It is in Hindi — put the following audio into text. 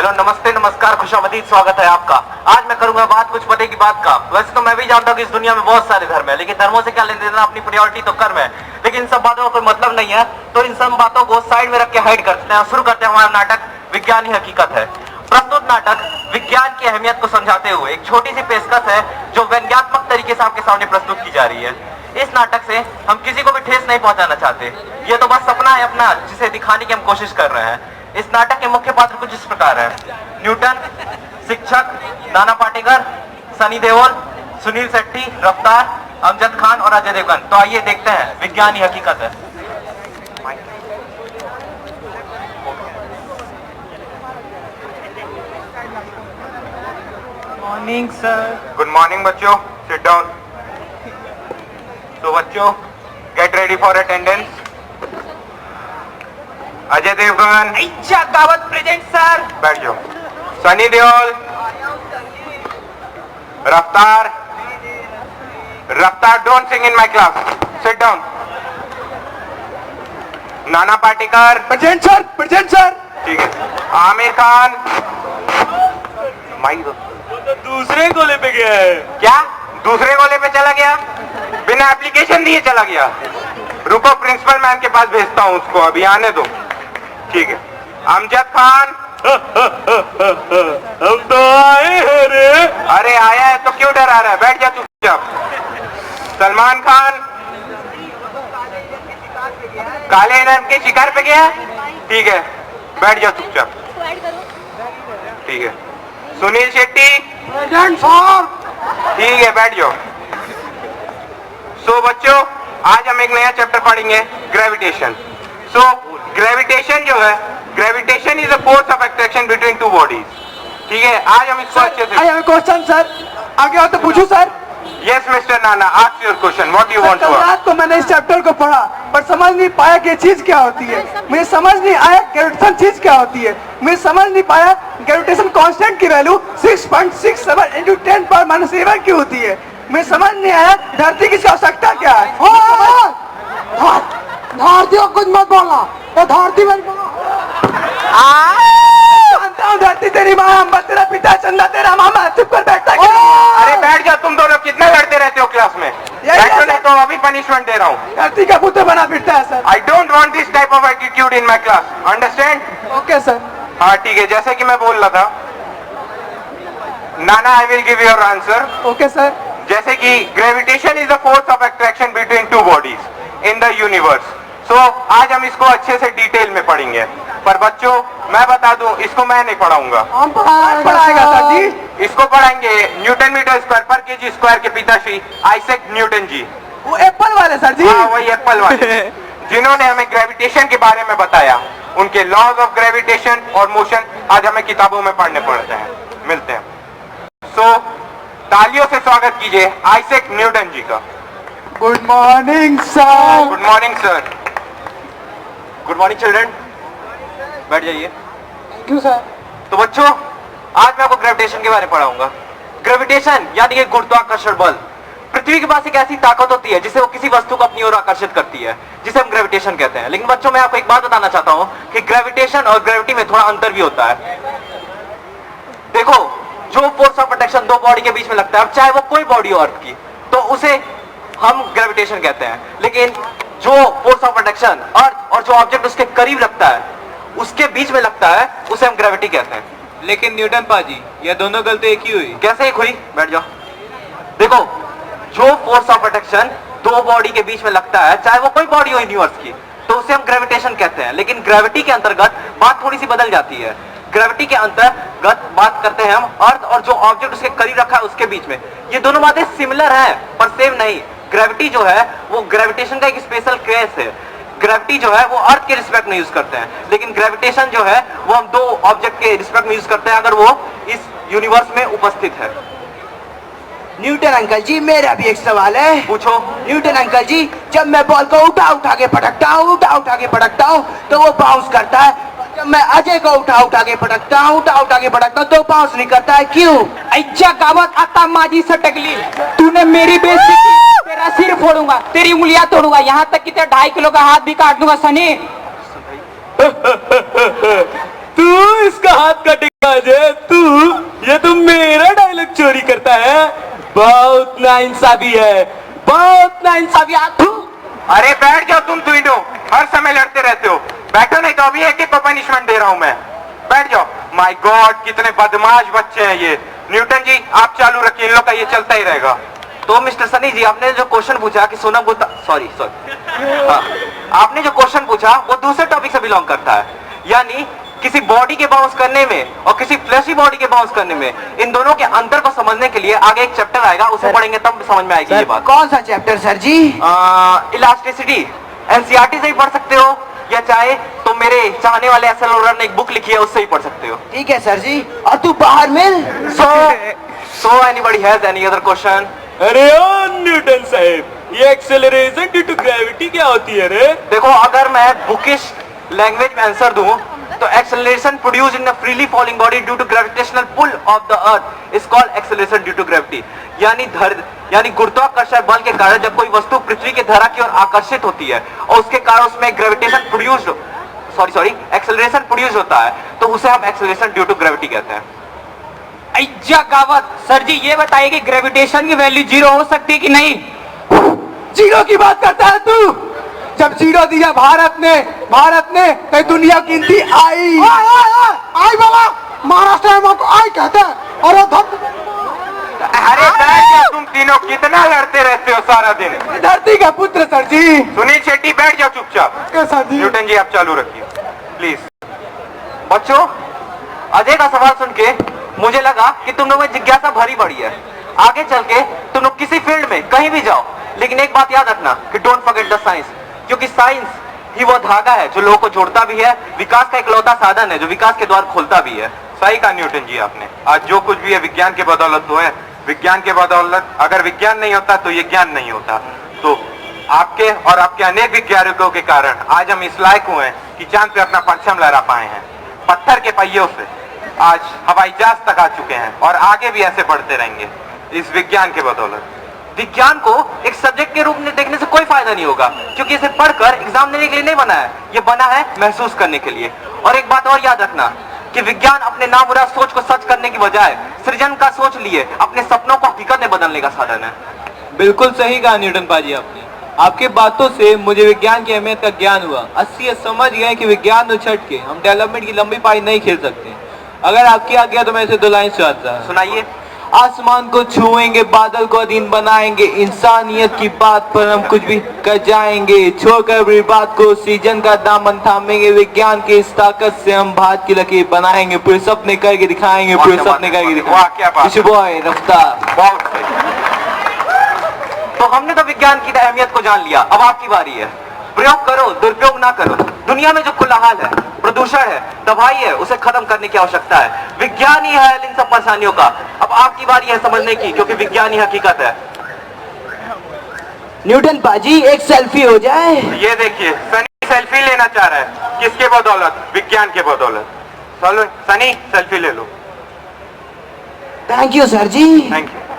हेलो, नमस्ते, नमस्कार, खुशामदीद, स्वागत है आपका। आज मैं करूंगा बात कुछ पते की बात का। वैसे तो मैं भी जानता हूँ कि इस दुनिया में बहुत सारे धर्म है, लेकिन धर्मों से क्या लेना देना, अपनी प्रायोरिटी तो कर्म है। लेकिन इन सब बातों का कोई मतलब नहीं है, तो इन सब बातों को साइड में रख के हाइड करते हैं। शुरू करते हैं हमारा नाटक विज्ञान ही हकीकत है। प्रस्तुत नाटक विज्ञान की अहमियत को समझाते हुए एक छोटी सी पेशकश है जो व्यंग्यात्मक तरीके से आपके सामने प्रस्तुत की जा रही है। इस नाटक से हम किसी को भी ठेस नहीं पहुंचाना चाहते, ये तो बस सपना है अपना जिसे दिखाने की हम कोशिश कर रहे हैं। इस नाटक के मुख्य पात्र कुछ इस प्रकार है: न्यूटन, शिक्षक, नाना पाटेकर, सनी देओल, सुनील शेट्टी, रफ्तार, अमजद खान और अजय देवगन। तो आइए देखते हैं विज्ञान ही हकीकत है। Morning sir. गुड मॉर्निंग बच्चों, सिट डाउन। तो बच्चों, get ready for attendance. Ajay Devgan दावत प्रेजेंट सर। बैठ जाओ। Sunny Deol, Raftaar, don't sing in my class, sit down. Nana Patekar present sir, present sir. ठीक है। आमिर खान, माइक दो। तो दूसरे गोले पे गया है। क्या दूसरे गोले पे चला गया? बिना एप्लीकेशन दिए चला गया? रुको, प्रिंसिपल मैम के पास भेजता हूँ उसको, अभी आने दो। ठीक है। अमजद खान हम तो आए हैं रे। अरे आया है तो क्यों डरा रहा है, बैठ जा चुपचाप। सलमान खान काले रंग के शिकार पे गया? ठीक है, बैठ जा चुपचाप। ठीक है। Sunil Shetty, present sir. ठीक है, बैठ जाओ। सो बच्चों, आज हम एक नया चैप्टर पढ़ेंगे, ग्रेविटेशन। सो ग्रेविटेशन जो है, gravitation is a force of attraction between two bodies. ठीक है, आज हम इसको अच्छे से। I have a question sir. आगे आओ तो पूछूं sir. Yes mister Nana, ask your question, what you want to कल आस्क। रात को मैंने इस चैप्टर को पढ़ा पर समझ नहीं पाया कि ये चीज क्या होती है। मुझे समझ नहीं आया ग्रेविटेशन चीज क्या होती है। मुझे समझ नहीं पाया ग्रेविटेशन कांस्टेंट की वैल्यू 6.67 × 10⁻⁷ की होती है। मुझे समझ नहीं आया धरती की आवश्यकता क्या है। धरती को कुछ मत बोलना, तो धरती में जानता हूँ धरती तेरी माँ, अम्बा तेरा पिता, चंदा तेरा मामा। चुप कर बैठता क्यों? अरे बैठ जाओ, तुम दोनों कितना लड़ते रहते हो क्लास में। बैठो, नहीं तो अभी पनिशमेंट दे रहा हूँ। धरती का पुत्र बना फिरता है sir. I don't want this type of attitude in my class, understand? Okay sir. हाँ ठीक है, जैसे कि मैं बोल रहा था, Nana I will give your answer. Okay sir. जैसे कि gravitation is the force of attraction between two bodies in the universe. So आज हम इसको अच्छे से डिटेल में पढ़ेंगे। पर बच्चों, मैं बता दूं, इसको मैं नहीं पढ़ाऊंगा। हम पढ़ाएगा सर जी। इसको पढ़ाएंगे न्यूटन मीटर स्क्वायर पर केजी स्क्वायर के पिताश्री आइजैक न्यूटन जी। वो एप्पल वाले सर जी। हाँ, वही एप्पल वाले जिन्होंने हमें ग्रेविटेशन के बारे में बताया। उनके लॉज ऑफ ग्रेविटेशन और मोशन आज हमें किताबों में पढ़ने पड़ते हैं, मिलते हैं। सो तालियों से स्वागत कीजिए आइजैक न्यूटन जी का। Good morning sir. Good morning sir. Good morning children, बैठ जाइए। क्यों सर? तो बच्चों, आज मैं आपको ग्रेविटेशन के बारे में पढ़ाऊंगा। ग्रेविटेशन यानी कि गुरुत्वाकर्षण बल। पृथ्वी के पास एक ऐसी ताकत होती है जिसे वो किसी वस्तु को अपनी ओर आकर्षित करती है, जिसे हम ग्रेविटेशन कहते हैं। लेकिन बच्चों, मैं आपको एक बात बताना चाहता हूं कि ग्रेविटेशन और ग्रेविटी में थोड़ा अंतर भी होता है। देखो, जो फोर्स ऑफ अट्रैक्शन दो बॉडी के बीच में लगता है, अब चाहे वो कोई बॉडी हो अर्थ की, तो उसे हम ग्रेविटेशन कहते हैं। लेकिन जो फोर्स ऑफ अट्रैक्शन अर्थ और जो ऑब्जेक्ट उसके करीब लगता है, उसके बीच में लगता है, उसे हम ग्रेविटी कहते हैं। लेकिन न्यूटन पाजी, ये दोनों गलती एक ही हुई। कैसे एक हुई? बैठ जाओ। देखो, जो फोर्स ऑफ अट्रैक्शन दो बॉडी के बीच में लगता है, चाहे वो कोई बॉडी हो यूनिवर्स की, तो उसे हम ग्रेविटेशन कहते हैं। लेकिन ग्रेविटी के अंतर्गत बात थोड़ी सी बदल जाती है। ग्रेविटी के अंतर्गत बात करते हैं हम अर्थ और जो ऑब्जेक्ट उसके करीब रखा है उसके बीच में। ये दोनों बातें सिमिलर हैं पर सेम नहीं। ग्रेविटी जो है वो ग्रेविटेशन का एक स्पेशल केस है। ग्रेविटी जो है वो अर्थ के रिस्पेक्ट में यूज करते हैं, लेकिन ग्रेविटेशन जो है वो हम दो ऑब्जेक्ट के रिस्पेक्ट में यूज करते हैं अगर वो इस यूनिवर्स में उपस्थित है। न्यूटन अंकल जी, मेरा भी एक सवाल है। पूछो। न्यूटन अंकल जी, जब मैं बॉल को उठा के पटकता हूँ, तो वो बाउंस करता है। जब मैं अजय को उठा के पटकता हूँ, तो बाउंस नहीं करता है, क्यों? अच्छा गावत आता माजी सटकली, तूने मेरी बेइज्जती की, तेरा सिर फोड़ूंगा, तेरी उंगलियां तोड़ूंगा, यहाँ तक कि तेरा 2.5 किलो का हाथ भी काट दूंगा सनी। तू इसका हाथ काटे। अजय तू, ये तो मेरा डायलॉग चोरी करता है। बहुत नाइंसाफी है, बहुत नाइंसाफी। अरे बैठ जाओ तुम तीनों, हर समय लड़ते रहते हो। बैठो नहीं तो अभी एक एक को पनिशमेंट दे रहा हूं मैं। बैठ जाओ। माय गॉड, कितने बदमाश बच्चे हैं ये। न्यूटन जी आप चालू रखिए, इन लोग का ये चलता ही रहेगा। तो मिस्टर सनी जी, आपने जो क्वेश्चन पूछा कि सोनम गुप्ता, सॉरी आपने जो क्वेश्चन पूछा वो दूसरे टॉपिक से बिलोंग करता है। यानी किसी बॉडी के बाउंस करने में और किसी फ्लैशी बॉडी के बाउंस करने में, इन दोनों के अंतर को समझने के लिए आगे एक चैप्टर आएगा, उसे पढ़ेंगे तब समझ में आएगी ये बात। कौन सा चैप्टर सर जी? इलास्टिसिटी। एनसीईआरटी से ही पढ़ सकते हो, या चाहे तो मेरे चाहने वाले एसएल लोरर ने एक बुक लिखी है, उससे ही पढ़ सकते हो। ठीक है सर जी। और तू बाहर मिल। So anybody has any other question? अरे ओ न्यूटन साहब, ये एक्सेलरेशन ड्यू टू ग्रेविटी क्या होती है रे? देखो, अगर मैं बुकिश लैंग्वेज में आंसर दूं तो acceleration produced in a freely falling body due to gravitational pull of the earth is called acceleration due to gravity. यानी गुरुत्वाकर्षण बल के कारण जब कोई वस्तु पृथ्वी की धरा की ओर आकर्षित होती है और उसके कारण उसमें ग्रेविटेशन प्रोड्यूस्ड एक्सेलरेशन प्रोड्यूस होता है, तो उसे हम एक्सेलरेशन ड्यू टू ग्रेविटी कहते हैं। अय्या गावत, सर जी ये बताइए कि ग्रेविटेशन की वैल्यू 0 हो सकती है कि नहीं? जीरो की बात करता है तू? जब जीरो दिया भारत ने तो दुनिया गिनती आई। आई बाबा, महाराष्ट्र में को आई कहते हैं। और अरे बैठ जाओ तुम तीनों, कितना लड़ते रहते हो सारा दिन। धरती का पुत्र सर जी। सुनील शेट्टी बैठ जाओ चुपचाप। सर जी। न्यूटन जी आप चालू रखिए प्लीज। बच्चों, अजय का सवाल सुन के मुझे लगा कि तुम लोगों में जिज्ञासा भरी पड़ी है। आगे चल के तुम लोग किसी फील्ड में कहीं भी जाओ, लेकिन एक बात याद रखना कि डोंट फॉरगेट द साइंस, क्योंकि साइंस ही वो धागा है जो लोगों को जोड़ता भी है, विकास का इकलौता साधन है जो विकास के द्वार खोलता भी है। सही कहा न्यूटन जी आपने। आज जो कुछ भी है विज्ञान के बदौलत हुआ है, विज्ञान के बदौलत। अगर विज्ञान नहीं होता तो ये ज्ञान नहीं होता। तो आपके और आपके अनेक वैज्ञानिकों के कारण आज हम इस लायक हुए हैं कि चांद पे अपना परचम लहरा पाए हैं। पत्थर के पहियों से आज हवाई जहाज तक आ चुके हैं और आगे भी ऐसे बढ़ते रहेंगे इस विज्ञान के बदौलत। विज्ञान को एक सब्जेक्ट के रूप में देखने से कोई फायदा नहीं होगा, क्योंकि इसे पढ़कर एग्जाम देने के लिए नहीं बना है, ये बना है महसूस करने के लिए। और एक बात और याद रखना कि विज्ञान अपने नामुराद सोच को सच करने की बजाय सृजन का सोच लिए अपने सपनों को हकीकत में बदलने का साधन है। बिल्कुल सही कहा न्यूटन पाजी आपने। आपके बातों से मुझे विज्ञान की अहमियत का ज्ञान हुआ। 80 समझ गए कि विज्ञान उछट के हम डेवलपमेंट की लंबी पारी नहीं खेल सकते। अगर आपकी आज्ञा तो मैं इसे 2 लाइन सुनाता हूं। सुनाइए। आसमान को छुएंगे, बादल को अधीन बनाएंगे, इंसानियत की बात पर हम कुछ भी कर जाएंगे, छोड़कर बुरी बात को सीजन का दामन थामेंगे, विज्ञान की इस ताकत से हम भारत की लकीर बनाएंगे, पूरे सपने करके दिखाएंगे, पूरे सपने करके दिखाएंगे। बॉय रफ्तार। बहुत सही। तो हमने तो विज्ञान की अहमियत को जान लिया, अब आपकी बारी है। प्रयोग करो, दुरुपयोग ना करो। दुनिया में जो कोलाहल है, प्रदूषण है, तबाही है, उसे खत्म करने की आवश्यकता है। विज्ञान ही है हल इन सब परेशानियों का। अब आपकी बारी है समझने की, क्योंकि विज्ञान ही हकीकत है। न्यूटन पाजी एक सेल्फी हो जाए। ये देखिए, सनी सेल्फी लेना चाह रहा है। किसके बदौलत? विज्ञान के बदौलत। चलो सनी सेल्फी ले लो। Thank you sir ji. Thank you.